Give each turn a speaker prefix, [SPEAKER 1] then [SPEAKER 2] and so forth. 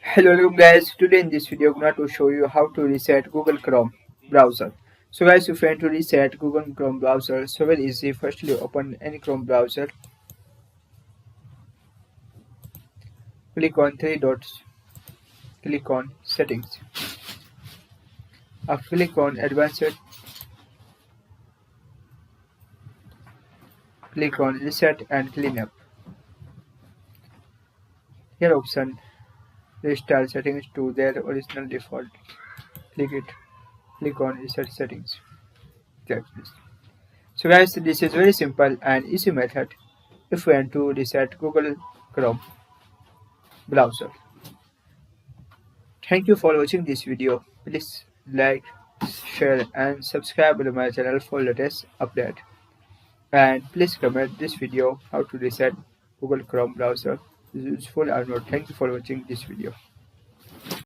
[SPEAKER 1] Hello guys, today in this video I'm going to show you how to reset Google Chrome browser. So guys, if you want to reset Google Chrome browser, so very easy. Firstly, open any Chrome browser, click on three dots, click on settings. After click on advanced, click on reset and clean up. Here option restore settings to their original default. Click it, click on reset settings. Check this. So guys, this is very simple and easy method if you want to reset Google Chrome browser. Thank you for watching this video. Please like, share and subscribe to my channel for latest update. And please comment this video how to reset Google Chrome browser. Is it useful or not? Thank you for watching this video.